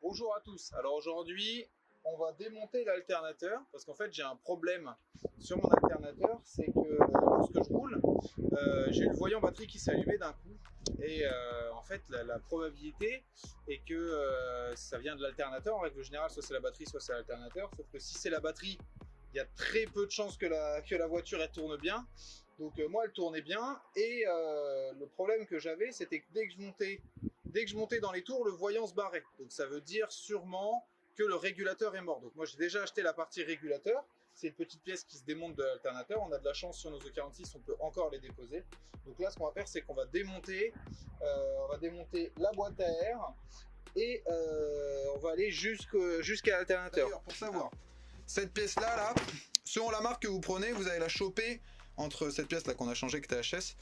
Bonjour à tous. Alors aujourd'hui, on va démonter l'alternateur parce qu'en fait j'ai un problème sur mon alternateur, c'est que lorsque je roule, j'ai eu le voyant batterie qui s'est allumé d'un coup et en fait la probabilité est que ça vient de l'alternateur. En règle générale, soit c'est la batterie, soit c'est l'alternateur. Sauf que si c'est la batterie, il y a très peu de chances que la voiture elle tourne bien. Donc moi elle tournait bien et le problème que j'avais, c'était que dès que je montais dans les tours, le voyant se barrait. Donc ça veut dire sûrement que le régulateur est mort. Donc moi j'ai déjà acheté la partie régulateur. C'est une petite pièce qui se démonte de l'alternateur. On a de la chance sur nos E46, on peut encore les déposer. Donc là ce qu'on va faire, c'est qu'on va démonter la boîte à air et on va aller jusqu'à l'alternateur. D'ailleurs, pour savoir, cette pièce-là, selon la marque que vous prenez, vous allez la choper entre cette pièce-là qu'on a changée, qui était HS.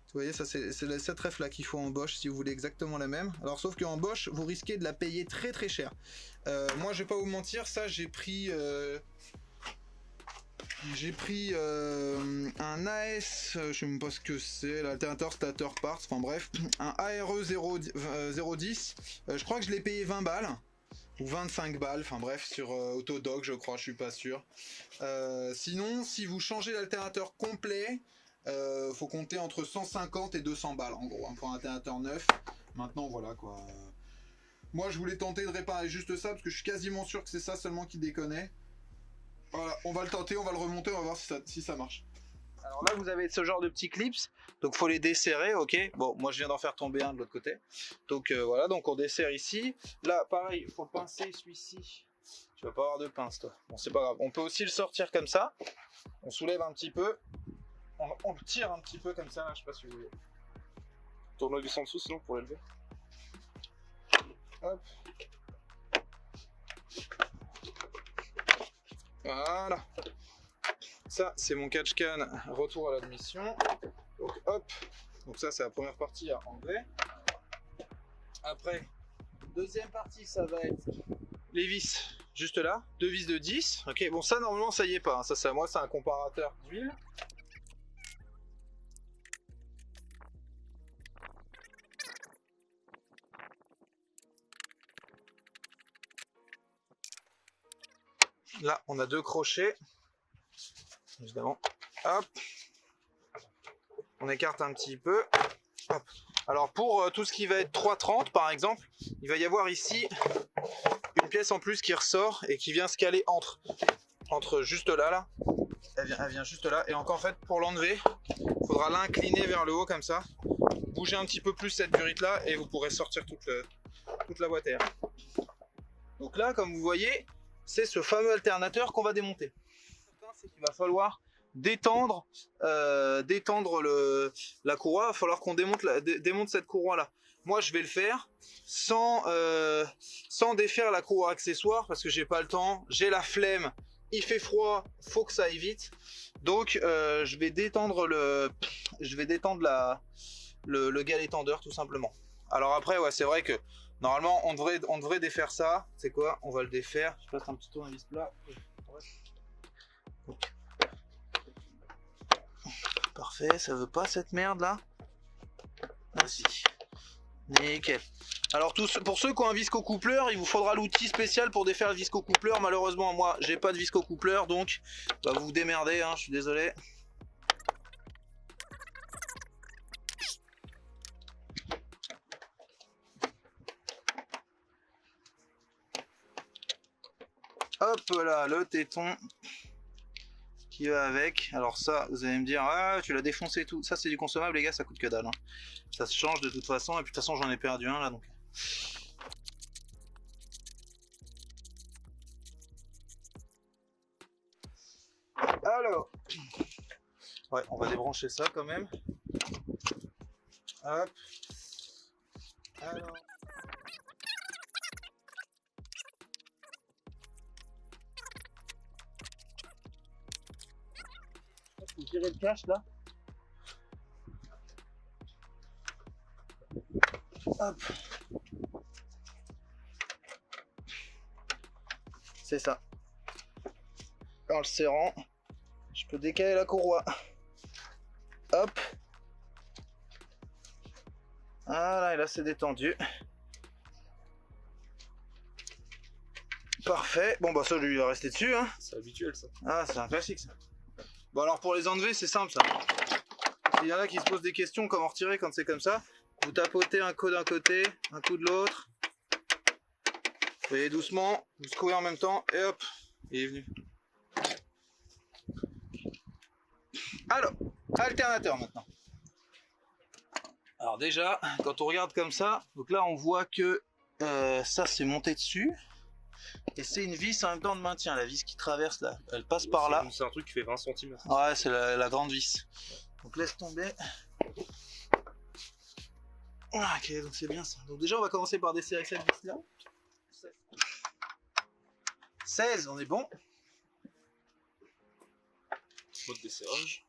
Vous voyez, ça c'est cette ref là qu'il faut en Bosch si vous voulez exactement la même. Alors sauf qu'en Bosch, vous risquez de la payer très très cher. Moi je vais pas vous mentir, ça j'ai pris un AS, je sais même pas ce que c'est, l'alternateur stator parts, enfin bref, un ARE 010, je crois que je l'ai payé 20 balles. Ou 25 balles, enfin bref, sur Autodoc je crois, je suis pas sûr. Sinon, si vous changez l'alternateur complet, faut compter entre 150 et 200 balles en gros, hein, pour un alternateur neuf. Maintenant voilà quoi. Moi je voulais tenter de réparer juste ça, parce que je suis quasiment sûr que c'est ça seulement qui déconnait. Voilà, on va le tenter, on va le remonter, on va voir si ça marche. Alors là, vous avez ce genre de petits clips, donc faut les desserrer, ok. Bon, moi je viens d'en faire tomber un de l'autre côté. Donc voilà, donc on desserre ici. Là, pareil, il faut pincer celui-ci. Tu vas pas avoir de pince, toi. Bon, c'est pas grave. On peut aussi le sortir comme ça. On soulève un petit peu. On le tire un petit peu comme ça, là, je sais pas si vous voulez. Tourne-le du en dessous sinon pour l'élever. Hop. Voilà. Ça, c'est mon catch-can retour à l'admission. Donc hop. Donc ça, c'est la première partie à enlever. Après, deuxième partie, ça va être les vis juste là. Deux vis de 10. Ok, bon ça, normalement, ça y est pas. Hein. Ça, c'est moi, c'est un comparateur d'huile. Là, on a deux crochets. Évidemment. Hop. On écarte un petit peu. Hop. Alors pour tout ce qui va être 3,30 par exemple, il va y avoir ici une pièce en plus qui ressort et qui vient se caler entre juste là. Elle vient juste là. Et encore en fait, pour l'enlever, il faudra l'incliner vers le haut comme ça. Bouger un petit peu plus cette durite là et vous pourrez sortir toute la boîte à air. Donc là, comme vous voyez, c'est ce fameux alternateur qu'on va démonter. C'est qu'il va falloir détendre la courroie. Il va falloir qu'on démonte cette courroie là. Moi je vais le faire sans défaire la courroie accessoire parce que j'ai pas le temps, j'ai la flemme, il fait froid, faut que ça aille vite. Donc je vais détendre le galet tendeur tout simplement. Alors après ouais, c'est vrai que normalement on devrait défaire ça. C'est quoi? On va le défaire. Je passe un petit tournevis plat. Parfait, ça veut pas cette merde là? Ah si. Nickel. Alors pour ceux qui ont un visco-coupleur, il vous faudra l'outil spécial pour défaire le visco-coupleur. Malheureusement moi j'ai pas de visco-coupleur, donc bah, vous vous démerdez, hein, je suis désolé. Hop là, le téton qui va avec. Alors ça, vous allez me dire, ah tu l'as défoncé et tout. Ça c'est du consommable les gars, ça coûte que dalle. Hein. Ça se change de toute façon, et puis de toute façon j'en ai perdu un là donc. Alors, ouais, on va débrancher ça quand même. Hop. Alors. Faut tirer le cache là. Hop. C'est ça. En le serrant, je peux décaler la courroie. Hop. Voilà, et là c'est détendu. Parfait. Bon bah ça lui va rester dessus hein. C'est habituel ça. Ah c'est un classique ça. Bon alors pour les enlever c'est simple ça. Il y en a qui se posent des questions comment retirer quand c'est comme ça. Vous tapotez un coup d'un côté, un coup de l'autre. Vous voyez doucement, vous secouez en même temps et hop, il est venu. Alors, alternateur maintenant. Alors déjà, quand on regarde comme ça, donc là on voit que ça c'est monté dessus. Et c'est une vis en même temps de maintien, la vis qui traverse là, elle passe par là. C'est un truc qui fait 20 cm. Ouais, c'est la grande vis. Donc laisse tomber. Ah, ok, donc c'est bien ça. Donc déjà, on va commencer par desserrer cette vis là. 16, on est bon. Mode desserrage.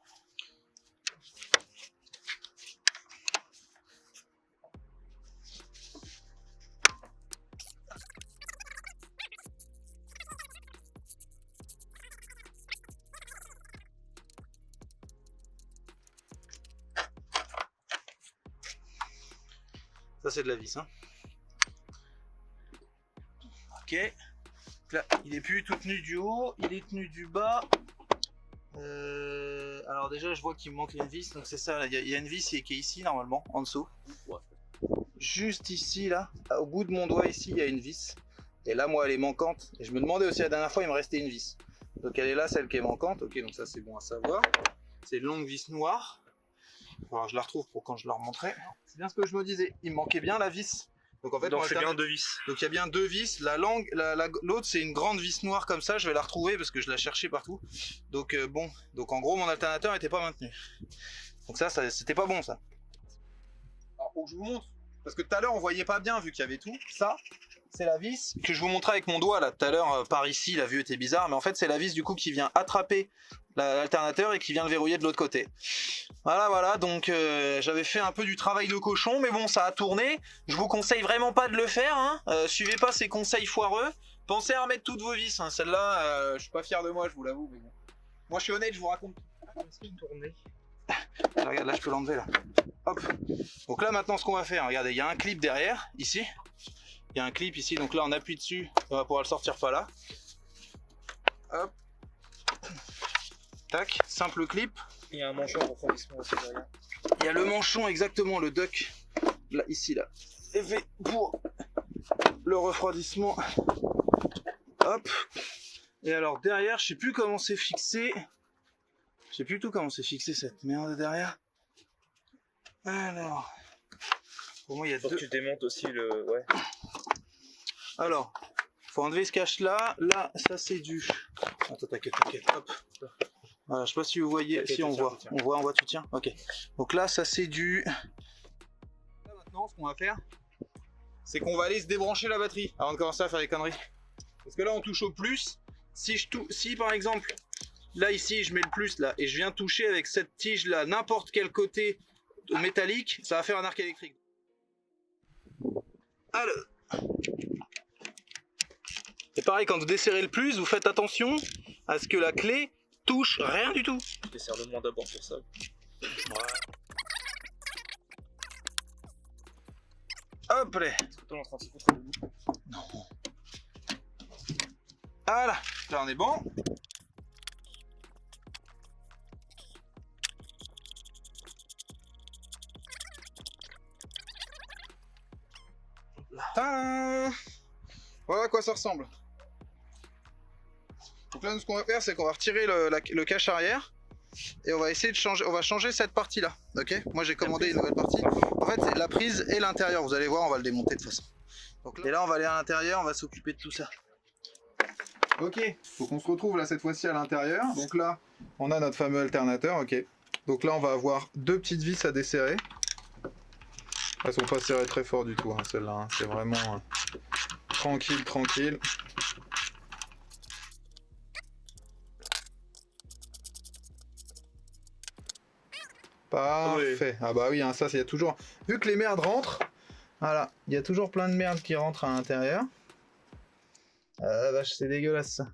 Ça, c'est de la vis. Hein. Ok. Donc là, il est plus tout tenu du haut, il est tenu du bas. Alors déjà, je vois qu'il me manque une vis. Donc c'est ça, il y a une vis qui est ici, normalement, en dessous. Ouais. Juste ici, là, au bout de mon doigt, ici, il y a une vis. Et là, moi, elle est manquante. Et je me demandais aussi la dernière fois, il me restait une vis. Donc elle est là, celle qui est manquante. Ok, donc ça, c'est bon à savoir. C'est une longue vis noire. Alors, je la retrouve pour quand je la remontrerai. C'est bien ce que je me disais. Il me manquait bien la vis. Donc en fait, c'est bien deux vis. Donc il y a bien deux vis. L'autre c'est une grande vis noire comme ça. Je vais la retrouver parce que je la cherchais partout. Donc bon. Donc en gros, mon alternateur n'était pas maintenu. Donc ça c'était pas bon ça. Alors faut que je vous montre. Parce que tout à l'heure on voyait pas bien vu qu'il y avait tout. Ça, c'est la vis que je vous montrais avec mon doigt là tout à l'heure par ici. La vue était bizarre, mais en fait c'est la vis du coup qui vient attraper l'alternateur et qui vient le verrouiller de l'autre côté. Voilà, donc j'avais fait un peu du travail de cochon, mais bon, ça a tourné. Je vous conseille vraiment pas de le faire, hein. Suivez pas ces conseils foireux. Pensez à remettre toutes vos vis, hein. Celle-là, je suis pas fier de moi, je vous l'avoue, mais bon. Moi, je suis honnête, je vous raconte. Regarde, là, je peux l'enlever, là. Hop. Donc là, maintenant, ce qu'on va faire, regardez, il y a un clip derrière, ici. Il y a un clip ici, donc là, on appuie dessus, on va pouvoir le sortir par là. Hop. Tac, simple clip. Il y a un manchon de refroidissement aussi derrière. Il y a le manchon exactement, le duck, là, ici, là. C'est fait pour le refroidissement. Hop. Et alors derrière, je sais plus comment c'est fixé. Je sais plus tout comment c'est fixé cette merde derrière. Alors, pour moi il y a Faut deux. que tu démontes aussi le... Ouais. Alors, faut enlever ce cache là. Là, ça c'est du... Attends, t'inquiète, hop. Voilà, je sais pas si vous voyez, okay, si on voit. On voit, tu tiens. Ok. Donc là, ça c'est du... Là maintenant, ce qu'on va faire, c'est qu'on va aller se débrancher la batterie avant de commencer à faire des conneries. Parce que là, on touche au plus. Si par exemple, là ici, je mets le plus là, et je viens toucher avec cette tige là, n'importe quel côté métallique, ça va faire un arc électrique. Alors... Et pareil, quand vous desserrez le plus, vous faites attention à ce que la clé touche rien du tout. Je desserre le moins d'abord pour ça. Voilà. Hop là. Est-ce que t'es en train de se foutre le bout ? Non. Voilà, là on est bon. Tadam! Voilà à quoi ça ressemble. Donc là, nous, ce qu'on va faire, c'est qu'on va retirer le cache arrière et on va essayer de changer. On va changer cette partie-là. Ok? Moi, j'ai commandé une nouvelle partie. En fait, c'est la prise et l'intérieur. Vous allez voir, on va le démonter de toute façon. Donc là, et là, on va aller à l'intérieur. On va s'occuper de tout ça. Ok. Faut qu'on se retrouve là cette fois-ci à l'intérieur. Donc là, on a notre fameux alternateur. Ok. Donc là, on va avoir deux petites vis à desserrer. Elles sont pas serrées très fort du tout, hein, celles-là. Hein. C'est vraiment tranquille. Parfait. Ah bah oui, hein, ça, il y a toujours... Vu que les merdes rentrent, voilà, il y a toujours plein de merdes qui rentrent à l'intérieur. Ah vache, c'est dégueulasse ça.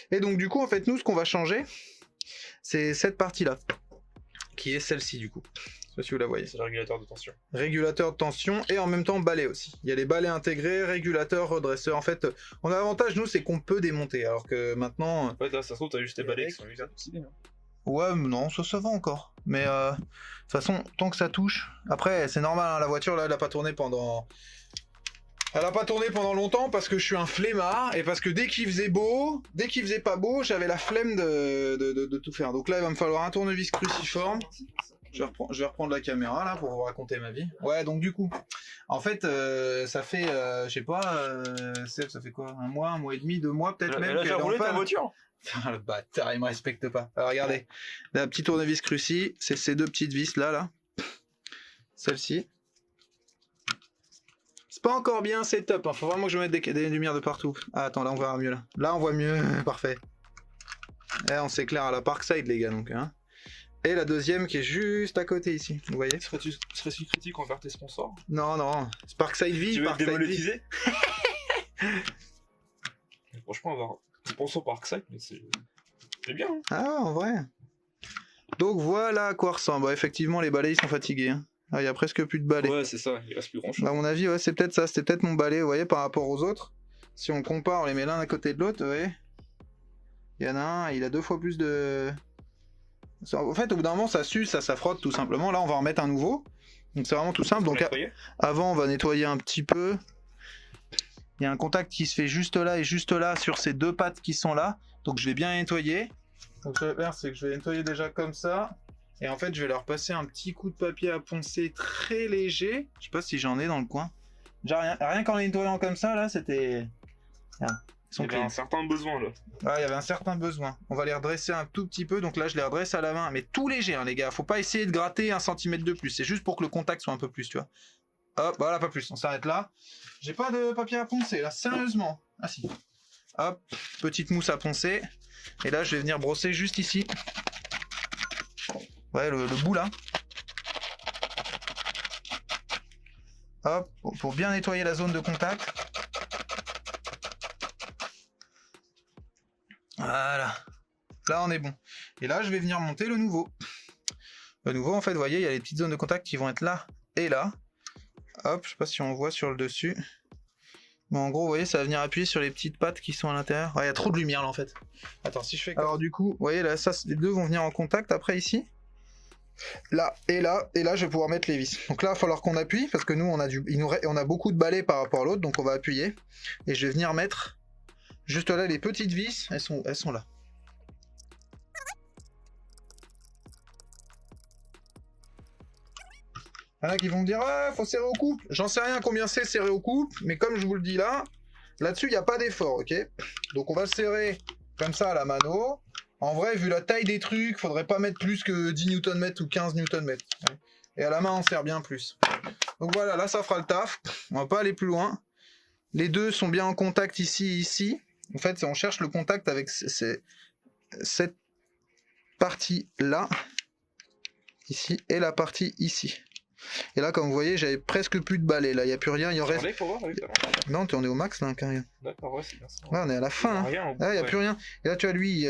Et donc du coup, en fait, nous, ce qu'on va changer, c'est cette partie-là, qui est celle-ci du coup. sais pas si vous la voyez. C'est le régulateur de tension. Régulateur de tension et en même temps balai aussi. Il y a les balais intégrés, régulateur, redresseur. En fait, on a l'avantage, nous, c'est qu'on peut démonter. Alors que maintenant... Ouais, là, ça se trouve, t'as juste tes balais qui sont usés aussi. Hein. Ouais, non, ça va encore. Mais de toute façon, tant que ça touche... Après, c'est normal, hein, la voiture, là, elle a pas tourné pendant... Elle a pas tourné pendant longtemps parce que je suis un flemmard et parce que dès qu'il faisait beau, dès qu'il faisait pas beau, j'avais la flemme de tout faire. Donc là, il va me falloir un tournevis cruciforme. Je vais reprendre la caméra là pour vous raconter ma vie. Ouais, donc du coup, en fait, ça fait, je sais pas, ça fait quoi, un mois et demi, 2 mois peut-être même. Elle a déjà roulé ta voiture? Le bâtard, il me respecte pas. Alors regardez, la petite tournevis cruci, c'est ces 2 petites vis là. Celle-ci. C'est pas encore bien, c'est top. Hein. Faut vraiment que je mette des lumières de partout. Ah, attends, là on verra mieux là. Là on voit mieux, parfait. Et on s'éclaire à la Parkside les gars donc. Hein. Et la deuxième qui est juste à côté ici, vous voyez? Serais-tu critique envers tes sponsors? Non, non, c'est Parkside Vie. Tu veux être démonétisé? Franchement, avoir un sponsor Parkside, mais c'est bien. Hein. Ah, en vrai. Donc voilà à quoi ressemble. Bah, effectivement, les balais ils sont fatigués. Hein. Ah, il y a presque plus de balais. Ouais, c'est ça, il reste plus grand chose. À mon avis, ouais, c'est peut-être ça. C'était peut-être mon balai, vous voyez, par rapport aux autres. Si on compare, on les met l'un à côté de l'autre, vous voyez. Il y en a un, il a 2 fois plus de... En fait, au bout d'un moment, ça s'use, ça frotte tout simplement. Là, on va en mettre un nouveau. Donc c'est vraiment tout simple. Donc avant, on va nettoyer un petit peu. Il y a un contact qui se fait juste là et juste là sur ces 2 pattes qui sont là. Donc je vais bien nettoyer. Donc ce que je vais faire, c'est que je vais nettoyer déjà comme ça. Et en fait, je vais leur passer un petit coup de papier à poncer très léger. Je sais pas si j'en ai dans le coin. Déjà, rien qu'en les nettoyant comme ça, là, c'était... Il y avait un certain besoin, là. Ah, il y avait un certain besoin. On va les redresser un tout petit peu. Donc là, je les redresse à la main. Mais tout léger, hein, les gars. Faut pas essayer de gratter 1 cm de plus. C'est juste pour que le contact soit un peu plus, tu vois. Hop, voilà, pas plus. On s'arrête là. J'ai pas de papier à poncer, là. Sérieusement. Ah si. Hop, petite mousse à poncer. Et là, je vais venir brosser juste ici. Ouais, le bout là. Hop, pour bien nettoyer la zone de contact. Voilà. Là, on est bon. Et là, je vais venir monter le nouveau. Le nouveau, en fait, vous voyez, il y a les petites zones de contact qui vont être là et là. Hop, je sais pas si on voit sur le dessus. Mais en gros, vous voyez, ça va venir appuyer sur les petites pattes qui sont à l'intérieur. Il y a trop de lumière là, en fait. Attends, si je fais... Alors du coup, vous voyez, là, ça, les 2 vont venir en contact après ici. Là, et là, je vais pouvoir mettre les vis. Donc là, il va falloir qu'on appuie, parce que nous, on a beaucoup de balais par rapport à l'autre, donc on va appuyer. Et je vais venir mettre, juste là, les petites vis, elles sont là. Il y en a qui vont me dire, ah, faut serrer au couple. J'en sais rien combien c'est serré au couple, mais comme je vous le dis là-dessus, il n'y a pas d'effort, ok? Donc on va le serrer comme ça à la mano. En vrai, vu la taille des trucs, faudrait pas mettre plus que 10 Nm ou 15 Nm. Et à la main, on serre bien plus. Donc voilà, là, ça fera le taf. On va pas aller plus loin. Les 2 sont bien en contact ici et ici. En fait, on cherche le contact avec cette partie-là, ici, et la partie ici. Et là, comme vous voyez, j'avais presque plus de balais. Là, il n'y a plus rien. Il y aurait... Non, on est au max, là, carrément. D'accord, ouais, c'est bien ça. Ouais, on est à la fin. Il n'y a plus rien. Et là, tu vois, lui,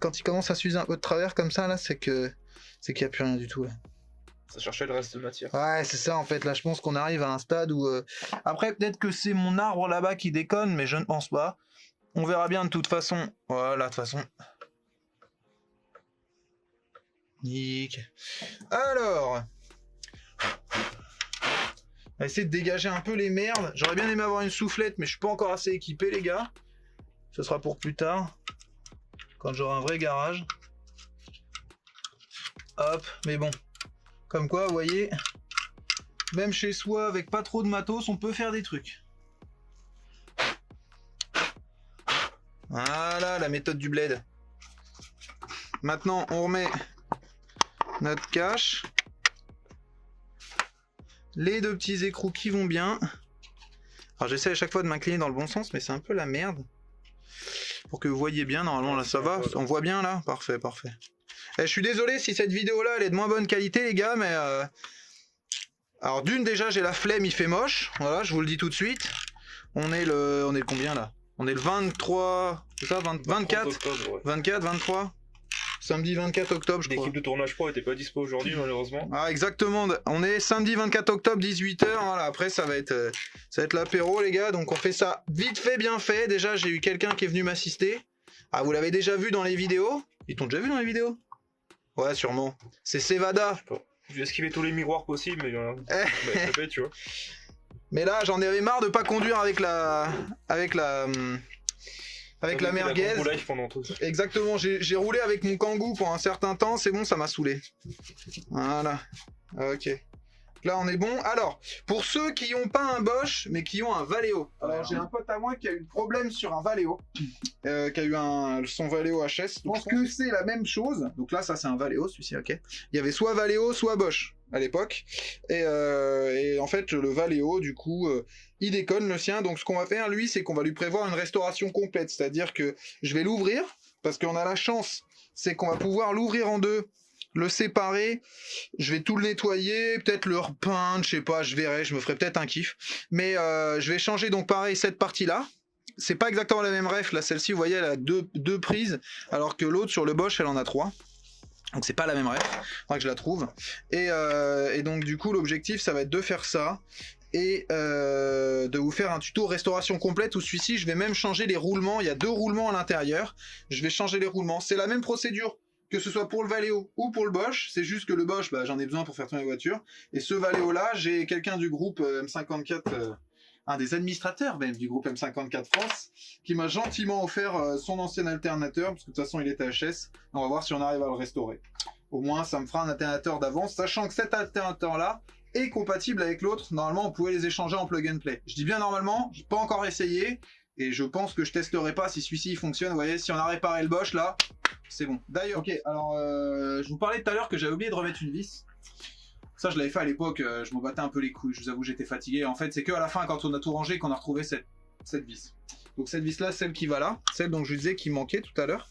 quand il commence à s'user un peu de travers comme ça, là, c'est qu'il n'y a plus rien du tout. Là. Ça cherchait le reste de matière. Ouais, c'est ça, en fait. Là, je pense qu'on arrive à un stade où... Après, peut-être que c'est mon arbre là-bas qui déconne, mais je ne pense pas. On verra bien de toute façon. Voilà, de toute façon. Nick. Alors... On va essayer de dégager un peu les merdes. J'aurais bien aimé avoir une soufflette, mais je suis pas encore assez équipé, les gars. Ce sera pour plus tard, quand j'aurai un vrai garage. Hop, mais bon. Comme quoi, vous voyez, même chez soi, avec pas trop de matos, on peut faire des trucs. Voilà, la méthode du bled. Maintenant, on remet notre cache. Les 2 petits écrous qui vont bien. Alors j'essaie à chaque fois de m'incliner dans le bon sens, mais c'est un peu la merde. Pour que vous voyez bien, normalement là ça va. On voit bien là. Parfait, parfait. Je suis désolé si cette vidéo là elle est de moins bonne qualité les gars, mais... Alors d'une déjà j'ai la flemme, il fait moche. Voilà, je vous le dis tout de suite. On est le combien là? On est le 23... C'est ça, 24 octobre, ouais. 24, 23. Samedi 24 octobre, je crois. L'équipe de tournage pro était pas dispo aujourd'hui, malheureusement. Ah, exactement. On est samedi 24 octobre, 18h. Voilà, après, ça va être l'apéro, les gars. Donc, on fait ça vite fait, bien fait. Déjà, j'ai eu quelqu'un qui est venu m'assister. Ah, vous l'avez déjà vu dans les vidéos? Ils t'ont déjà vu dans les vidéos? Ouais, sûrement. C'est Sevada. J'ai esquivé tous les miroirs possibles, mais bah, fait, tu vois. Mais là, j'en avais marre de pas conduire avec la merguez. Pendant tout ça. Exactement, j'ai roulé avec mon Kangoo pour un certain temps, c'est bon, ça m'a saoulé. Voilà, ok. Là, on est bon. Alors, pour ceux qui n'ont pas un Bosch, mais qui ont un Valeo. Alors, j'ai un pote à moi qui a eu le problème sur un Valeo, qui a eu son Valeo HS. Je pense que c'est la même chose. Donc là, ça, c'est un Valeo, celui-ci, ok. Il y avait soit Valeo, soit Bosch à l'époque. Et en fait, le Valeo, du coup, il déconne le sien. Donc, ce qu'on va faire, lui, c'est qu'on va lui prévoir une restauration complète. C'est-à-dire que je vais l'ouvrir, parce qu'on a la chance, c'est qu'on va pouvoir l'ouvrir en deux, le séparer, je vais tout le nettoyer, peut-être le repeindre, je sais pas, je verrai, je me ferai peut-être un kiff. Mais je vais changer donc pareil cette partie-là. C'est pas exactement la même ref, là celle-ci vous voyez elle a deux prises, alors que l'autre sur le Bosch elle en a 3. Donc c'est pas la même ref, faudra que je la trouve. Et donc du coup l'objectif ça va être de faire ça. Et de vous faire un tuto restauration complète où celui-ci je vais même changer les roulements, il y a 2 roulements à l'intérieur, je vais changer les roulements, c'est la même procédure que ce soit pour le Valeo ou pour le Bosch, c'est juste que le Bosch, bah, j'en ai besoin pour faire tourner la voiture, et ce Valeo là, j'ai quelqu'un du groupe M54, un des administrateurs même du groupe M54 France, qui m'a gentiment offert son ancien alternateur, parce que de toute façon il était HS, on va voir si on arrive à le restaurer. Au moins ça me fera un alternateur d'avance, sachant que cet alternateur là est compatible avec l'autre, normalement on pouvait les échanger en plug and play. Je dis bien normalement, j'ai pas encore essayé, et je pense que je testerai pas si celui-ci fonctionne. Vous voyez, si on a réparé le Bosch là, c'est bon. D'ailleurs, ok, alors je vous parlais tout à l'heure que j'avais oublié de remettre une vis. Ça, je l'avais fait à l'époque, je m'en battais un peu les couilles, je vous avoue, j'étais fatigué. En fait, c'est que à la fin, quand on a tout rangé, qu'on a retrouvé cette vis. Donc cette vis là, celle qui va là, celle dont je vous disais qui manquait tout à l'heure.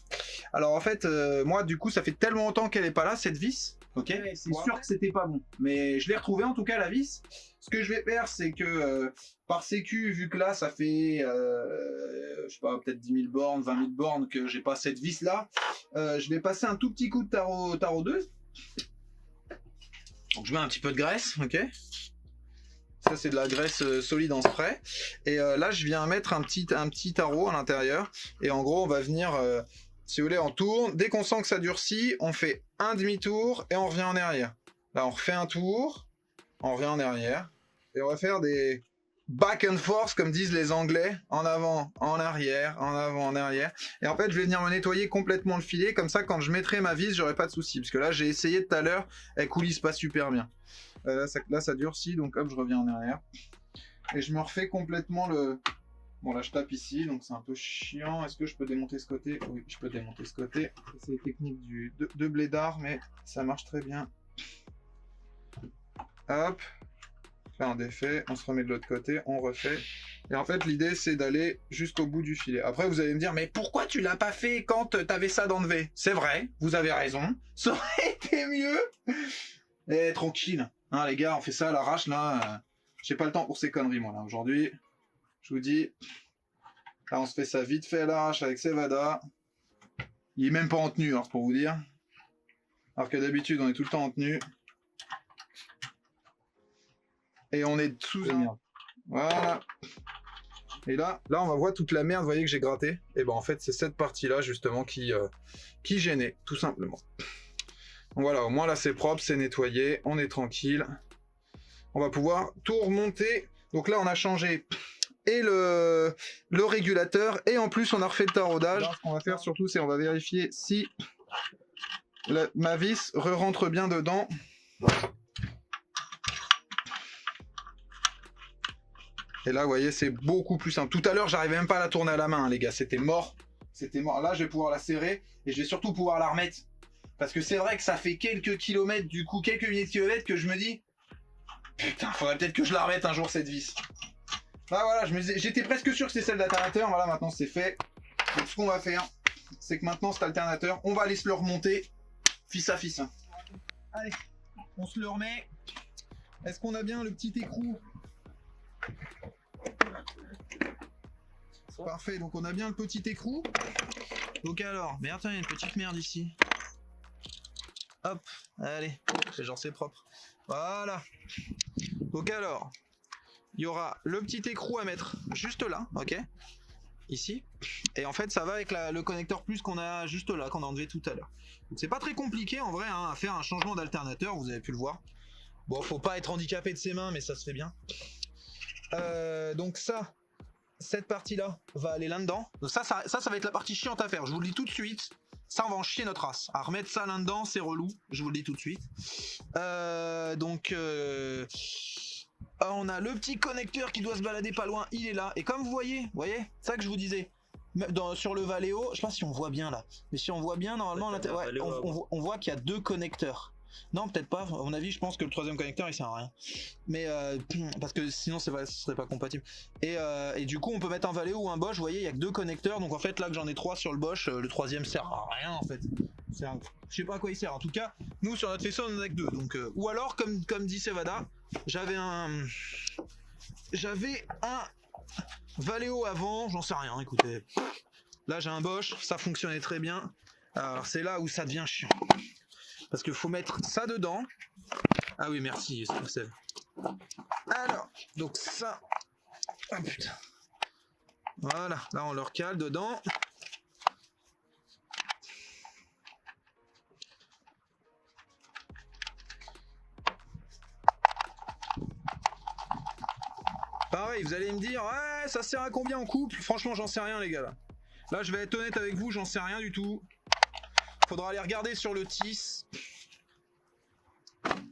Alors en fait, moi du coup, ça fait tellement longtemps qu'elle est pas là, cette vis. Ok, c'est sûr que c'était pas bon. Mais je l'ai retrouvée en tout cas, la vis. Ce que je vais faire, c'est que par sécu, vu que là, ça fait, je sais pas, peut-être 10 000 bornes, 20 000 bornes que j'ai pas cette vis là, je vais passer un tout petit coup de tarot 2. Donc je mets un petit peu de graisse, ok. Ça c'est de la graisse solide en spray. Et là je viens mettre un petit tarot à l'intérieur. Et en gros on va venir, si vous voulez, on tourne. Dès qu'on sent que ça durcit, on fait un demi-tour et on revient en arrière. Là on refait un tour, on revient en arrière. Et on va faire des back and forth comme disent les Anglais. En avant, en arrière, en avant, en arrière. Et en fait je vais venir me nettoyer complètement le filet. Comme ça quand je mettrai ma vis, j'aurai pas de soucis. Parce que là j'ai essayé tout à l'heure, elle coulisse pas super bien. Là ça durcit, donc hop je reviens en arrière. Et je me refais complètement le... Bon là je tape ici, donc c'est un peu chiant. Est-ce que je peux démonter ce côté? Oui, je peux démonter ce côté. C'est les techniques de blédard, mais ça marche très bien. Hop. Là on défait, on se remet de l'autre côté, on refait. Et en fait l'idée c'est d'aller jusqu'au bout du filet. Après vous allez me dire, mais pourquoi tu l'as pas fait quand t'avais ça d'enlever? C'est vrai, vous avez raison. Ça aurait été mieux. Et tranquille. Hein, les gars, on fait ça à l'arrache là. J'ai pas le temps pour ces conneries moi là. Aujourd'hui, je vous dis, là on se fait ça vite fait à l'arrache avec Sevada. Il est même pas en tenue, alors pour vous dire. Alors que d'habitude on est tout le temps en tenue. Et on est sous un... Voilà. Et là on va voir toute la merde, vous voyez que j'ai gratté. Et ben en fait c'est cette partie là justement qui gênait, tout simplement. Donc voilà, au moins là c'est propre, c'est nettoyé, on est tranquille. On va pouvoir tout remonter. Donc là on a changé et le régulateur et en plus on a refait le taraudage. Ce qu'on va faire surtout c'est on va vérifier si ma vis rentre bien dedans. Et là vous voyez c'est beaucoup plus simple. Tout à l'heure j'arrivais même pas à la tourner à la main hein, les gars, c'était mort. C'était mort. Là je vais pouvoir la serrer et je vais surtout pouvoir la remettre. Parce que c'est vrai que ça fait quelques kilomètres, du coup, quelques milliers de kilomètres que je me dis putain, faudrait peut-être que je la remette un jour cette vis. Là voilà, j'étais presque sûr que c'est celle d'alternateur, voilà maintenant c'est fait. Donc ce qu'on va faire, c'est que maintenant cet alternateur, on va aller se le remonter fils à fils. Allez, on se le remet. Est-ce qu'on a bien le petit écrou? Parfait, donc on a bien le petit écrou. Donc alors, merde, il y a une petite merde ici. Hop, allez, c'est genre c'est propre. Voilà. Donc alors, il y aura le petit écrou à mettre juste là, ok, ici. Et en fait, ça va avec le connecteur plus qu'on a juste là, qu'on a enlevé tout à l'heure. Donc c'est pas très compliqué en vrai hein, à faire un changement d'alternateur, vous avez pu le voir. Bon, faut pas être handicapé de ses mains, mais ça se fait bien. Donc ça, cette partie-là va aller là-dedans. Donc ça va être la partie chiante à faire. Je vous le dis tout de suite. Ça, on va en chier notre race. À remettre ça là-dedans, c'est relou. Je vous le dis tout de suite. On a le petit connecteur qui doit se balader pas loin. Il est là. Et comme vous voyez, ça que je vous disais. Sur le Valeo, je sais pas si on voit bien là. Mais si on voit bien, normalement, ouais, on voit qu'il y a 2 connecteurs. Non, peut-être pas. À mon avis, je pense que le 3e connecteur il sert à rien. Mais parce que sinon, ce serait pas compatible. Et du coup, on peut mettre un Valeo ou un Bosch. Vous voyez, il y a que 2 connecteurs. Donc en fait, là que j'en ai 3 sur le Bosch, le 3e sert à rien en fait. Je sais pas à quoi il sert. En tout cas, nous sur notre faisceau, on en a que 2. Donc, ou alors, comme dit Sevada, j'avais un Valeo avant. J'en sais rien. Écoutez, là j'ai un Bosch. Ça fonctionnait très bien. Alors c'est là où ça devient chiant. Parce qu'il faut mettre ça dedans. Ah oui, merci, Seb. Alors, donc ça. Ah putain. Voilà, là on le recale dedans. Pareil, vous allez me dire, ouais, ça sert à combien en couple? Franchement, j'en sais rien, les gars. Là, je vais être honnête avec vous, j'en sais rien du tout. Faudra aller regarder sur le TIS.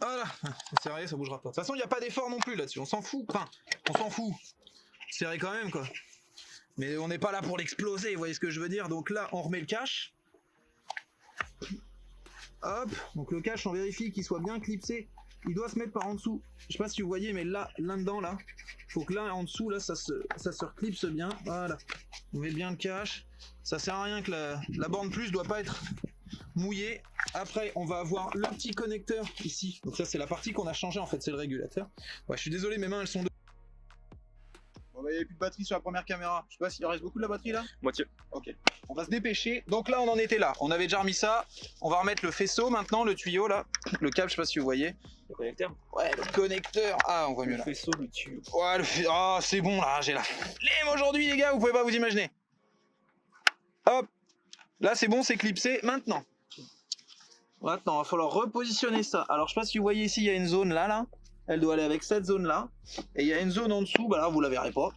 Voilà, c'est sérieux, ça bougera pas. De toute façon, il n'y a pas d'effort non plus là-dessus, on s'en fout. Enfin, on s'en fout. Serré quand même, quoi. Mais on n'est pas là pour l'exploser, vous voyez ce que je veux dire. Donc là, on remet le cache. Hop, donc le cache, on vérifie qu'il soit bien clipsé. Il doit se mettre par en dessous. Je sais pas si vous voyez, mais là-dedans, là, faut que là, en dessous, là, ça se reclipse bien. Voilà. On met bien le cache. Ça sert à rien que la borne plus doit pas être mouillé. Après on va avoir le petit connecteur ici, donc ça c'est la partie qu'on a changé en fait, c'est le régulateur. Ouais, je suis désolé, mes mains elles sont Bon bah il n'y avait plus de batterie sur la première caméra. Je sais pas s'il reste beaucoup de la batterie là. Moitié. Ok, on va se dépêcher. Donc là on en était là, on avait déjà remis ça. On va remettre le faisceau maintenant, le tuyau là, le câble, je sais pas si vous voyez. Le connecteur. Ouais, le connecteur. Ah, on voit mieux là. Le faisceau, le tuyau. Ouais, ah c'est bon là, j'ai la flemme aujourd'hui les gars, vous pouvez pas vous imaginer. Hop, là c'est bon, c'est clipsé. Maintenant, il va falloir repositionner ça. Alors, je sais pas si vous voyez ici, il y a une zone là. Elle doit aller avec cette zone-là. Et il y a une zone en dessous, bah là, vous la verrez pas.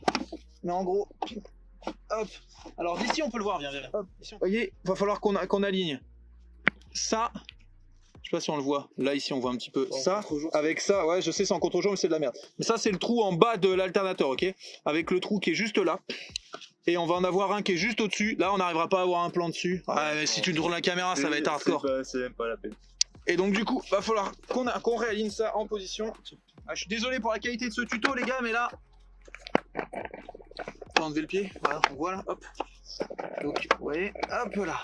Mais en gros, hop. Alors, d'ici, on peut le voir, viens. Hop. Vous voyez, il va falloir qu'on aligne ça. Je sais pas si on le voit. Là, ici, on voit un petit peu ça. Avec ça, ouais, je sais, c'est en contre-jour, mais c'est de la merde. Mais ça, c'est le trou en bas de l'alternateur, ok? Avec le trou qui est juste là. Et on va en avoir un qui est juste au-dessus. Là, on n'arrivera pas à avoir un plan dessus. Ouais, mais si tu tournes la caméra, ça va être hardcore. C'est même pas la peine. Et donc, du coup, va falloir qu'on réaligne ça en position. Ah, je suis désolé pour la qualité de ce tuto, les gars, mais là... Faut enlever le pied. Voilà, on voit là. Hop. Donc, vous voyez, hop là.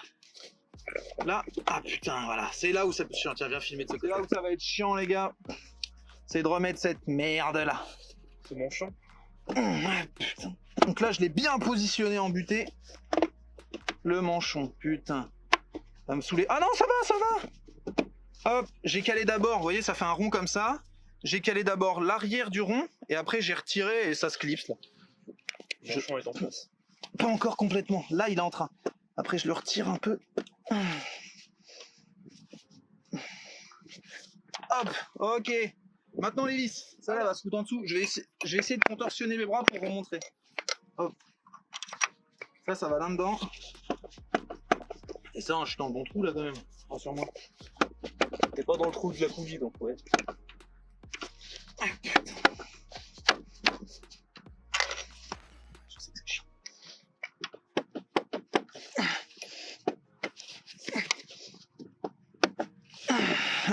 Là, ah putain, voilà. C'est là où ça peut être chiant. Tiens, viens filmer de ce côté. C'est là où ça va être chiant, les gars. C'est de remettre cette merde là. C'est mon champ. Ah, putain. Donc là, je l'ai bien positionné en butée. Le manchon, putain. Ça va me saouler. Ah non, ça va. Hop, j'ai calé d'abord, vous voyez, ça fait un rond comme ça. J'ai calé d'abord l'arrière du rond, et après j'ai retiré et ça se clipse là. Le manchon est en place. Pas encore complètement. Là, il est en train. Après, je le retire un peu. Hop, ok. Maintenant l'hélice. Ça là va se foutre en dessous. Je vais essayer de contorsionner mes bras pour vous montrer. Hop. Ça va là-dedans. Et ça, je suis dans le bon trou là quand même. Rassure-moi. T'es pas dans le trou de la bougie donc ouais. Ah, putain. Je sais que c'est chiant.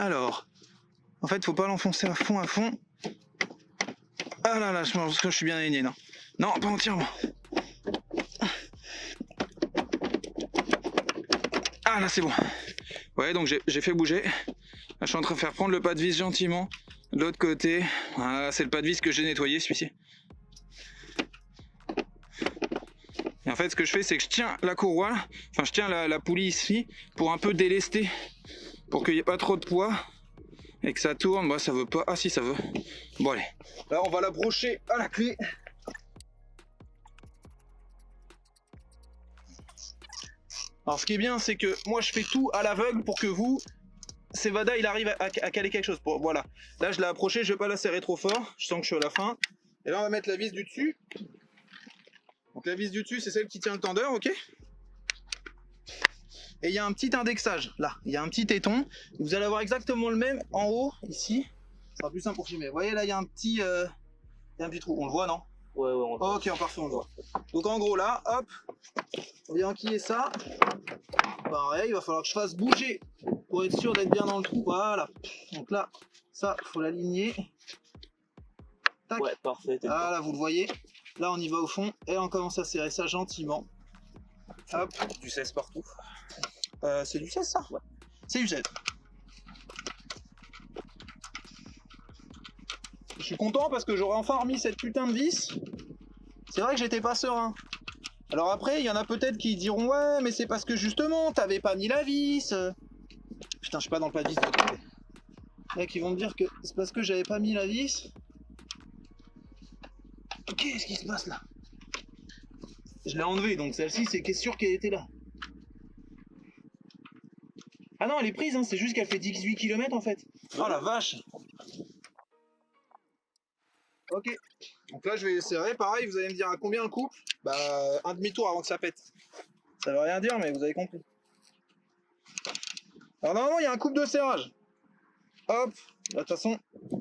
Alors, en fait, faut pas l'enfoncer à fond. Ah là là, je pense que je suis bien aligné, non. Non, pas entièrement. Ah là, c'est bon. Ouais, donc j'ai fait bouger. Là, je suis en train de faire prendre le pas de vis gentiment. De l'autre côté. Voilà, c'est le pas de vis que j'ai nettoyé, celui-ci. Et en fait, ce que je fais, c'est que je tiens la courroie, enfin, je tiens la poulie ici pour un peu délester pour qu'il n'y ait pas trop de poids et que ça tourne. Moi, ça veut pas. Ah si, ça veut. Bon allez. Là, on va la brocher à la clé. Alors ce qui est bien, c'est que moi je fais tout à l'aveugle pour que vous, Sevada, il arrive à caler quelque chose. Voilà. Là, je l'ai approché, je vais pas la serrer trop fort. Je sens que je suis à la fin. Et là, on va mettre la vis du dessus. Donc la vis du dessus, c'est celle qui tient le tendeur, ok? Et il y a un petit indexage, là. Il y a un petit téton. Vous allez avoir exactement le même en haut, ici. Ça sera plus simple pour filmer. Vous voyez, là, il y a un petit trou. On le voit, non? Ouais, on le voit. Ok, en parfait, on le voit. Donc en gros, là, hop, on vient enquiller ça. Pareil, il va falloir que je fasse bouger pour être sûr d'être bien dans le trou. Voilà. Donc là, ça, il faut l'aligner. Tac. Ouais, parfait. Ah, là, vous le voyez. Là, on y va au fond et on commence à serrer ça gentiment. Hop. Du 16 partout. C'est du 16, ça? Ouais. C'est du 16. Je suis content parce que j'aurais enfin remis cette putain de vis. C'est vrai que j'étais pas serein. Alors après, il y en a peut-être qui diront ouais, mais c'est parce que justement, t'avais pas mis la vis. Putain, je suis pas dans le plat de vis de l'autre côté. Il y en a qui vont me dire que c'est parce que j'avais pas mis la vis. Qu'est-ce qui se passe là? Je l'ai enlevée, donc celle-ci, c'est sûr qu'elle était là. Ah non, elle est prise, hein, c'est juste qu'elle fait 18 km en fait. Oh la vache! Ok, donc là je vais serrer, pareil, vous allez me dire à combien le couple? Bah, un demi-tour avant que ça pète. Ça veut rien dire, mais vous avez compris. Alors normalement, il y a un couple de serrage. Hop, de toute façon.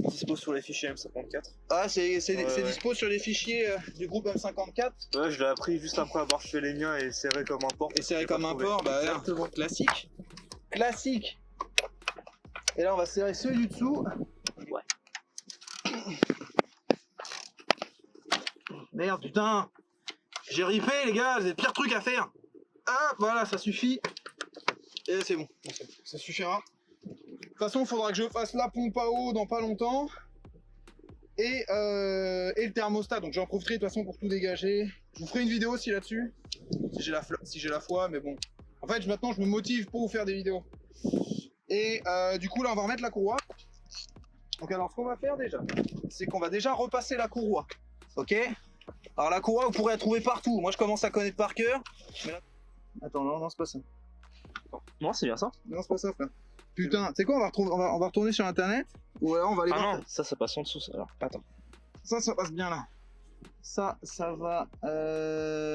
Dispo sur les fichiers M54. Ah, c'est Ouais. dispo sur les fichiers du groupe M54. Ouais, je l'ai appris juste après avoir fait les miens et serré comme un porc. Et serré J'ai comme pas un trouvé. porc, bah Exactement. classique. Classique. Et là, on va serrer ceux du dessous. Ouais. Merde, putain. J'ai ripé, les gars, c'est le pire truc à faire. Hop, voilà, ça suffit. Et c'est bon, ça suffira. De toute façon, il faudra que je fasse la pompe à eau dans pas longtemps. Et le thermostat, donc j'en profiterai de toute façon pour tout dégager. Je vous ferai une vidéo aussi là-dessus, si j'ai la foi, mais bon. En fait, maintenant, je me motive pour vous faire des vidéos. Et du coup, là, on va remettre la courroie. Donc alors, ce qu'on va faire déjà, c'est qu'on va déjà repasser la courroie. Ok? Alors la courroie, vous pourrez la trouver partout. Moi, je commence à connaître par cœur. Mais là... Attends, non, c'est pas ça. Non, c'est bien ça. Non, c'est pas ça, frère. Putain, tu sais quoi, on va retourner sur internet. Ou alors on va aller voir. non, ça passe en dessous, ça. Alors, attends. Ça passe bien là. Ça va.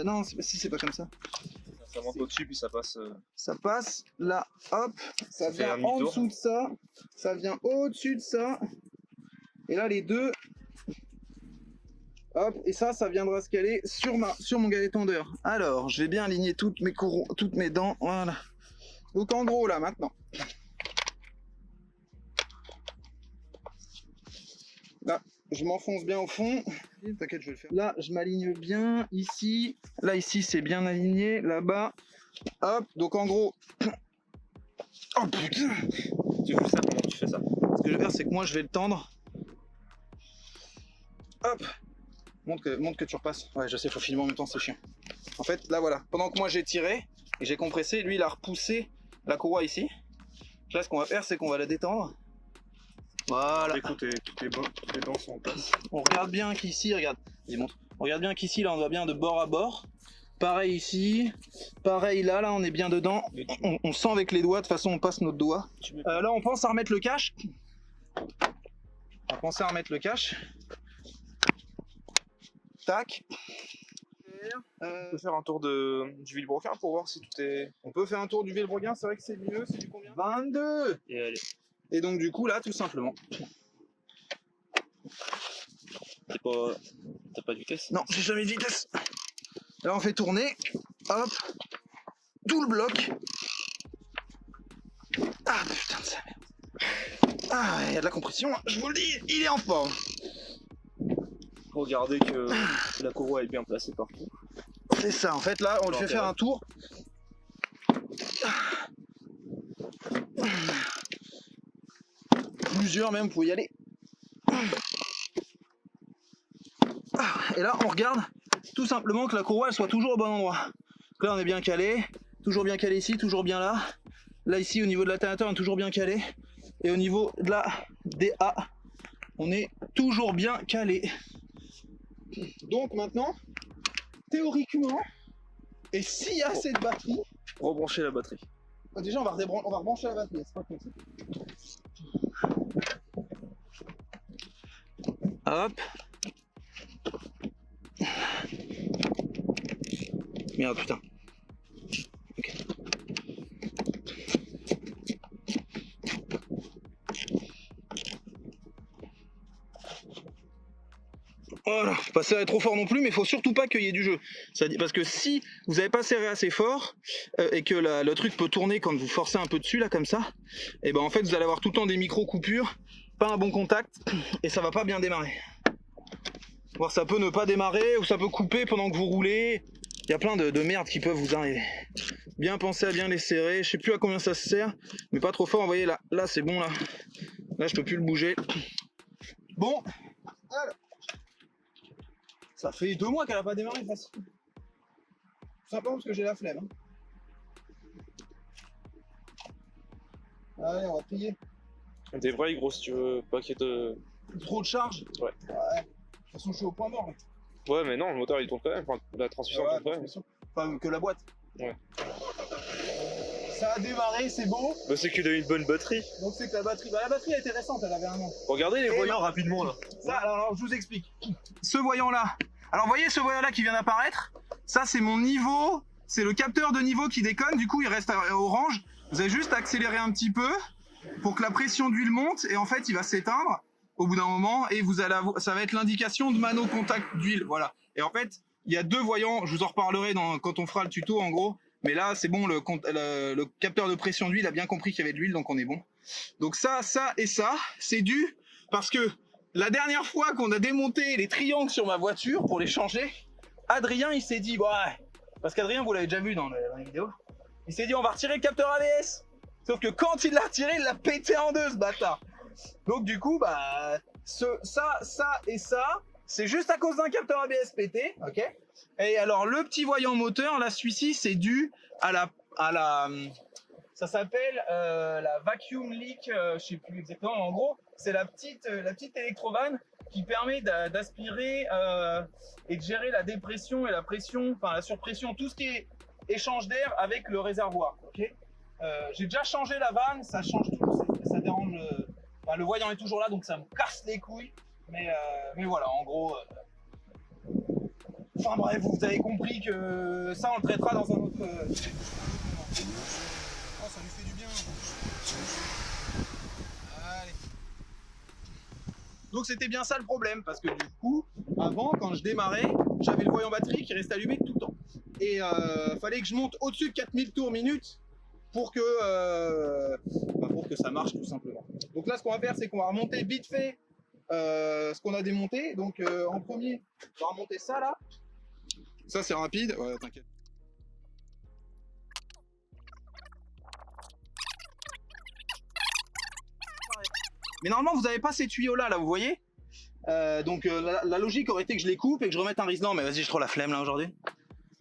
Non, si c'est pas comme ça. Ça monte au-dessus, puis ça passe. Ça passe là, hop. Ça fait vient un en demi-tour. dessous de ça. Ça vient au-dessus de ça. Et là, les deux. Hop, et ça viendra se caler sur mon galet tendeur. Alors, je vais bien aligner toutes mes dents. Voilà. Donc en gros là maintenant. Là, je m'enfonce bien au fond. T'inquiète, je vais le faire. Là, je m'aligne bien ici. Là, ici, c'est bien aligné. Là-bas. Hop, donc en gros. Oh putain! Tu fais ça, comment tu fais ça? Ce que je vais faire, c'est que moi, je vais le tendre. Hop! Montre que tu repasses. Ouais, je sais, faut filmer en même temps, c'est chiant. En fait, là, voilà. Pendant que moi, j'ai tiré et j'ai compressé, lui, il a repoussé la courroie ici. Là, ce qu'on va faire, c'est qu'on va la détendre. Voilà. Écoute, toutes les dents sont en place. On regarde bien qu'ici, regarde. Vas-y, montre. On regarde bien qu'ici, là, on va bien de bord à bord. Pareil ici. Pareil là, on est bien dedans. On sent avec les doigts, de toute façon, on passe notre doigt. Là, on pense à remettre le cache. On va penser à remettre le cache. Tac. On peut faire un tour du Villebroquin pour voir si tout est. On peut faire un tour du Villebroquin, c'est vrai que c'est mieux. C'est du combien? 22. Et allez. Et donc, du coup, là, tout simplement. T'as pas de vitesse? Non, j'ai jamais de vitesse. Là, on fait tourner. Hop. Tout le bloc. Ah, putain de sa merde. Ah, il y a de la compression, je vous le dis, il est en forme. Regardez que la courroie est bien placée partout. C'est ça, en fait, là, on le fait faire un tour. Plusieurs même, vous pouvez y aller. Et là, on regarde tout simplement que la courroie elle soit toujours au bon endroit. Donc là, on est bien calé, toujours bien calé ici, toujours bien là. Là ici au niveau de l'alternateur on est toujours bien calé. Et au niveau de la DA, on est toujours bien calé. Donc maintenant, théoriquement, et s'il y a assez de batterie, Rebrancher la batterie. déjà on va rebrancher la batterie, c'est pas comme ça. Hop. Merde putain. Ok. Voilà, pas serrer trop fort non plus, mais il faut surtout pas qu'il y ait du jeu. Parce que si vous n'avez pas serré assez fort et que le truc peut tourner quand vous forcez un peu dessus là comme ça, et ben en fait vous allez avoir tout le temps des micro coupures, pas un bon contact et ça va pas bien démarrer. Voire ça peut ne pas démarrer ou ça peut couper pendant que vous roulez. Il y a plein de merdes qui peuvent vous arriver. Bien penser à bien les serrer. Je sais plus à combien ça se serre, mais pas trop fort. Vous voyez là c'est bon là. Là je peux plus le bouger. Bon, alors, ça fait 2 mois qu'elle a pas démarré facile. Tout simplement parce que j'ai la flemme. Hein. Allez, on va trier. Des vrais gros si tu veux pas qu'il y ait de... Trop de charge. Ouais. De toute façon, je suis au point mort. Mec. Ouais mais non, le moteur il tourne quand même, enfin, la transmission tourne quand même. Enfin, que la boîte. Ouais. Ça a démarré, c'est beau. Bah c'est qu'il a une bonne batterie. Donc c'est que la batterie, la batterie elle était récente, elle avait 1 an. Regardez les Et voyants rapidement là. Ça, alors je vous explique. Ce voyant là. Alors vous voyez ce voyant là qui vient d'apparaître. Ça c'est mon niveau. C'est le capteur de niveau qui déconne. Du coup il reste orange. Vous avez juste à accélérer un petit peu pour que la pression d'huile monte et en fait il va s'éteindre au bout d'un moment et vous allez avoir, ça va être l'indication de mano contact d'huile. Voilà. Et en fait il y a 2 voyants. Je vous en reparlerai quand on fera le tuto en gros. Mais là, c'est bon, le capteur de pression d'huile a bien compris qu'il y avait de l'huile, donc on est bon. Donc ça et ça, c'est dû parce que la dernière fois qu'on a démonté les triangles sur ma voiture pour les changer, Adrien, il s'est dit, ouais, parce qu'Adrien, vous l'avez déjà vu dans les vidéos, il s'est dit, on va retirer le capteur ABS. Sauf que quand il l'a retiré, il l'a pété en 2, ce bâtard. Donc du coup, bah, ça et ça, c'est juste à cause d'un capteur ABS pété, ok. Et alors le petit voyant moteur, là celui-ci c'est dû à la ça s'appelle la vacuum leak, je sais plus exactement, en gros c'est la petite électrovanne qui permet d'aspirer et de gérer la dépression et la pression, enfin la surpression, tout ce qui est échange d'air avec le réservoir, ok. J'ai déjà changé la vanne, ça change tout, ça dérange, enfin, le voyant est toujours là donc ça me casse les couilles, mais voilà en gros. Enfin bref, vous avez compris que ça on le traitera dans un autre... Oh, ça lui fait du bien. Allez. Donc c'était bien ça le problème, parce que du coup, avant, quand je démarrais, j'avais le voyant batterie qui restait allumé tout le temps. Et fallait que je monte au-dessus de 4000 tours minute pour que ça marche tout simplement. Donc là, ce qu'on va faire, c'est qu'on va remonter vite fait ce qu'on a démonté. Donc en premier, on va remonter ça là. Ça c'est rapide, ouais t'inquiète. Mais normalement vous n'avez pas ces tuyaux là, vous voyez. Donc la logique aurait été que je les coupe et que je remette un Riesland, mais vas-y j'ai trop la flemme là aujourd'hui.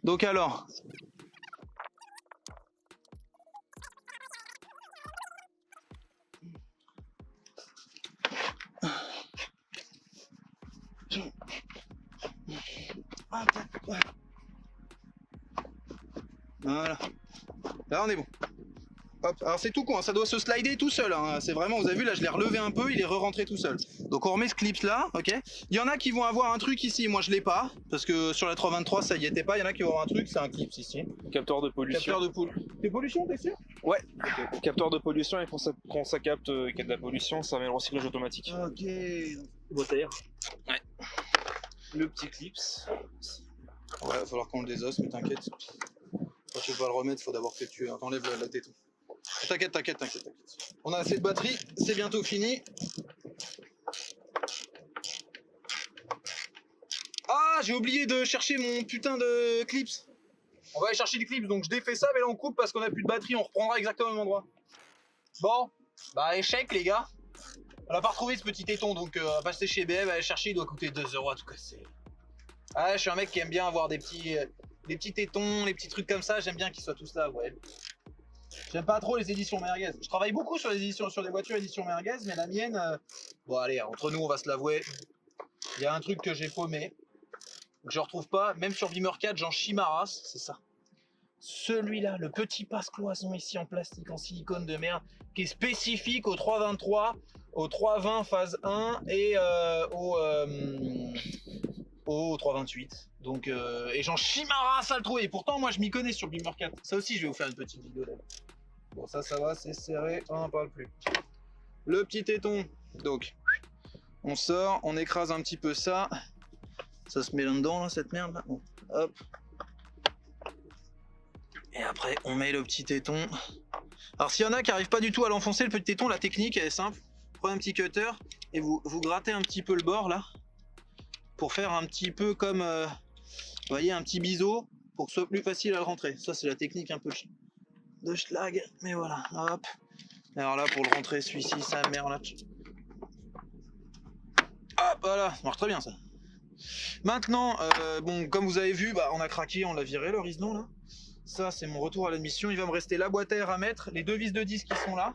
Donc alors... Voilà. Là on est bon. Hop. Alors c'est tout con, hein. Ça doit se slider tout seul. Hein. C'est vraiment, vous avez vu là, je l'ai relevé un peu, il est re-rentré tout seul. Donc on remet ce clip là, ok. Il y en a qui vont avoir un truc ici, moi je l'ai pas, parce que sur la 323 ça y était pas. Il y en a qui vont avoir un truc, c'est un clip ici. Capteur de pollution. Capteur de poule. Des pollutions, t'es sûr? Ouais. Capteur de pollution et quand ça capte qu'il y a de la pollution, ça met le recyclage automatique. Ok. Boîte. Ouais. Le petit clips. Ouais, va falloir qu'on le désosse, mais t'inquiète. Quand tu vas le remettre, il faut d'abord que tu enlèves la téton. T'inquiète. On a assez de batterie, c'est bientôt fini. Ah, j'ai oublié de chercher mon putain de clips. On va aller chercher des clips, donc je défais ça, mais là on coupe parce qu'on a plus de batterie, on reprendra exactement au même endroit. Bon, bah échec les gars. On n'a pas retrouvé ce petit téton, donc on va passer chez BM, aller chercher, il doit coûter 2 € à tout casser. Ah, je suis un mec qui aime bien avoir des petits tétons, les petits trucs comme ça, j'aime bien qu'ils soient tous là, ouais. J'aime pas trop les éditions merguez. Je travaille beaucoup sur des voitures éditions merguez, mais la mienne, bon allez, entre nous, on va se l'avouer. Il y a un truc que j'ai paumé, que je retrouve pas, même sur Beamer 4, j'en chie ma race, c'est ça. Celui-là, le petit passe-cloison ici en plastique, en silicone de merde, qui est spécifique au 323, au 320 phase 1 et au 328. Donc, et j'en chie ma race à le trouver. Et pourtant, moi, je m'y connais sur Beamer 4. Ça aussi, je vais vous faire une petite vidéo là. Bon, ça va, c'est serré, on n'en parle plus. Le petit téton, donc, on sort, on écrase un petit peu ça. Ça se met là-dedans, là, cette merde là. Bon, hop. Et après, on met le petit téton. Alors, s'il y en a qui n'arrivent pas du tout à l'enfoncer, le petit téton, la technique, elle est simple. Prenez un petit cutter et vous grattez un petit peu le bord, là. Pour faire un petit peu comme, vous voyez, un petit biseau. Pour que ce soit plus facile à le rentrer. Ça, c'est la technique un peu de schlag. Mais voilà, hop. Alors là, pour le rentrer, celui-ci, sa mère, là. Hop, voilà, ça marche très bien, ça. Maintenant, bon, comme vous avez vu, bah, on a craqué, on l'a viré, le Rislon, là. Ça, c'est mon retour à l'admission. Il va me rester la boîte à air à mettre, les deux vis de 10 qui sont là.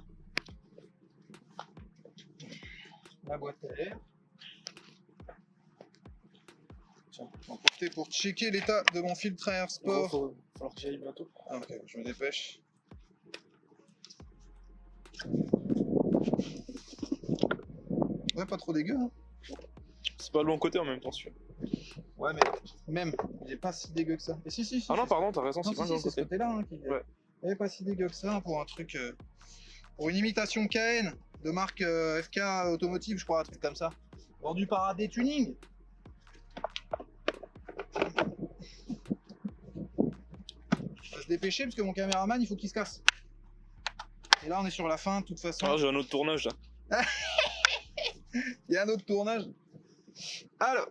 La boîte à air. Tiens, j'en profite pour checker l'état de mon filtre à air sport. Il va falloir que j'y aille bientôt. Ah, ok, je me dépêche. Ouais, pas trop dégueu, hein. C'est pas de long côté en même temps, celui-là. Ouais, mais même, il est pas si dégueu que ça. Et si, Ah non, pardon, t'as raison, non, c'est pas de si, long c'est ce côté. côté-là hein, qui Ouais. il est pas si dégueu que ça pour un truc. Pour une imitation KN de marque FK Automotive, je crois, un truc comme ça. Vendu par AD Tuning. Je vais se dépêcher parce que mon caméraman, il faut qu'il se casse. Et là, on est sur la fin, de toute façon. Ah, j'ai un autre tournage là. Il y a un autre tournage. Alors,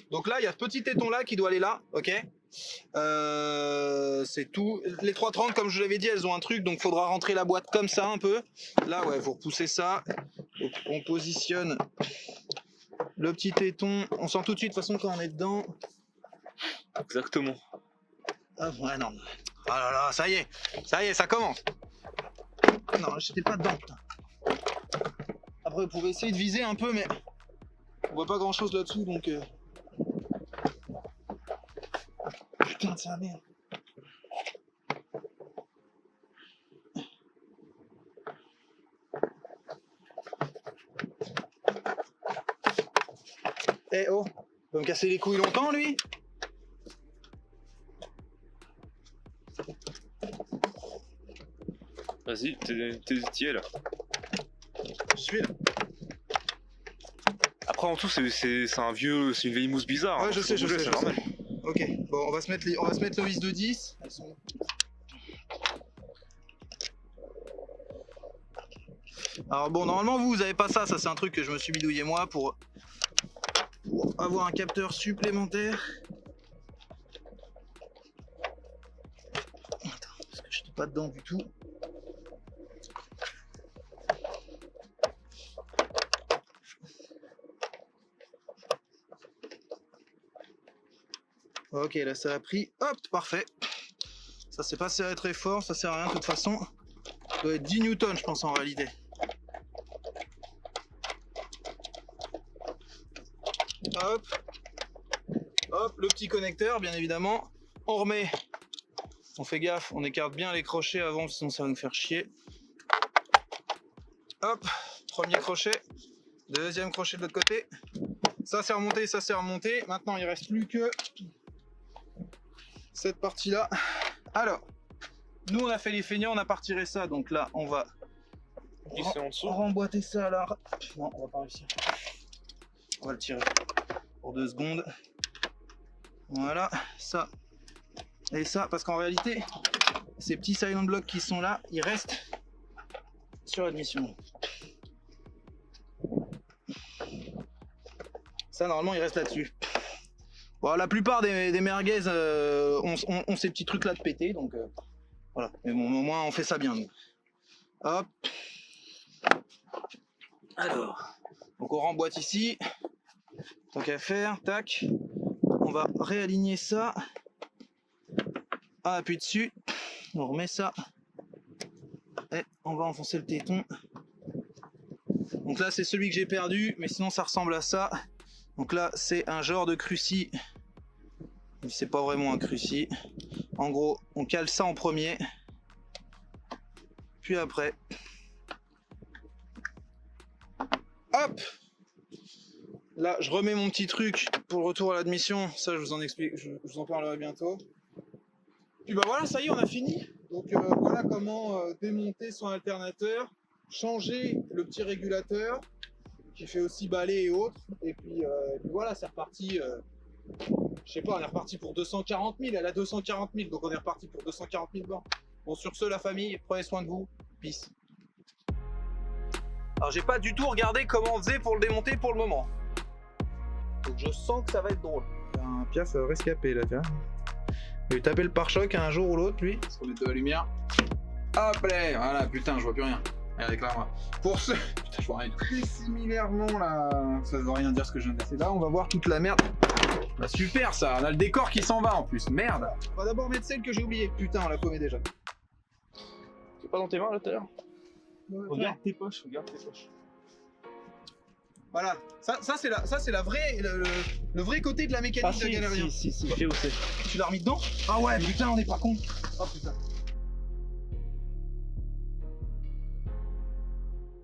donc là, il y a ce petit téton là qui doit aller là, ok. C'est tout. Les 330, comme je l'avais dit, elles ont un truc, donc faudra rentrer la boîte comme ça un peu. Là, ouais, vous repoussez ça. Donc, on positionne le petit téton. On sent tout de suite, de toute façon, quand on est dedans. Exactement. Ah, ouais, non. Ah là là, ça y est, ça commence. Non, j'étais pas dedans, putain. Après, vous pouvez essayer de viser un peu, mais on voit pas grand chose là-dessous, donc. Putain de sa mère. Eh oh, il va me casser les couilles longtemps, lui. Vas-y, t'y es là. Je suis là. Après, en tout, c'est une vieille mousse bizarre. Ouais, hein, je sais, c'est je normal. sais. Ok, bon, on va se mettre le vis de 10. Elles sont... Alors bon, normalement vous avez pas ça, c'est un truc que je me suis bidouillé moi pour avoir un capteur supplémentaire. Attends, parce que je n'étais pas dedans du tout. Ok, là ça a pris. Hop, parfait. Ça s'est pas serré très fort, ça sert à rien de toute façon. Ça doit être 10 newtons, je pense en réalité. Hop. Hop, le petit connecteur, bien évidemment. On remet. On fait gaffe, on écarte bien les crochets avant, sinon ça va nous faire chier. Hop, premier crochet. Deuxième crochet de l'autre côté. Ça c'est remonté, ça c'est remonté. Maintenant il reste plus que cette partie là. Alors, nous on a fait les feignants, on a pas retiré ça, donc là on va Glisser en dessous. remboîter ça là. Non, on va pas réussir. On va le tirer pour 2 secondes. Voilà, ça et ça, parce qu'en réalité, ces petits silent blocks qui sont là, ils restent sur l'admission. Ça normalement il reste là-dessus. Bon, la plupart des merguez ont ces petits trucs là de péter, donc voilà. Mais bon, au moins on fait ça bien. Nous. Hop. Alors, donc on remboîte ici. Tant qu'à faire, tac. On va réaligner ça. On appuie dessus. On remet ça. Et on va enfoncer le téton. Donc là c'est celui que j'ai perdu, mais sinon ça ressemble à ça. Donc là c'est un genre de cruci. C'est pas vraiment un cruci. En gros, on cale ça en premier. Puis après, hop! Là, je remets mon petit truc pour le retour à l'admission. Ça, je vous en explique, je vous en parlerai bientôt. Puis bah voilà, ça y est, on a fini. Donc voilà comment démonter son alternateur, changer le petit régulateur qui fait aussi balai et autres. Et puis voilà, c'est reparti. Je sais pas, on est reparti pour 240 000. Elle a 240 000, donc on est reparti pour 240 000 bancs. Bon, sur ce, la famille, prenez soin de vous. Peace. Alors, j'ai pas du tout regardé comment on faisait pour le démonter pour le moment. Donc, je sens que ça va être drôle. Il y a un piaf rescapé là, tu vois. Il va taper le pare-choc un jour ou l'autre, lui. On se remet de la lumière. Hop là, voilà, putain, je vois plus rien. Allez, éclaire-moi. Pour ceux, putain, je vois rien. Très similairement là, ça veut rien dire ce que je viens de faire. Là, on va voir toute la merde. Bah, super ça, on a le décor qui s'en va en plus, merde. On va d'abord mettre celle que j'ai oubliée. Putain, on l'a paumé déjà. C'est pas dans tes mains là tout à l'heure? Regarde tes poches, regarde tes poches. Voilà, ça c'est la vraie, le vrai côté de la mécanique de Galerien. Si, je sais où c'est. Tu l'as remis dedans? Ah ouais, putain, on est pas con. Oh putain.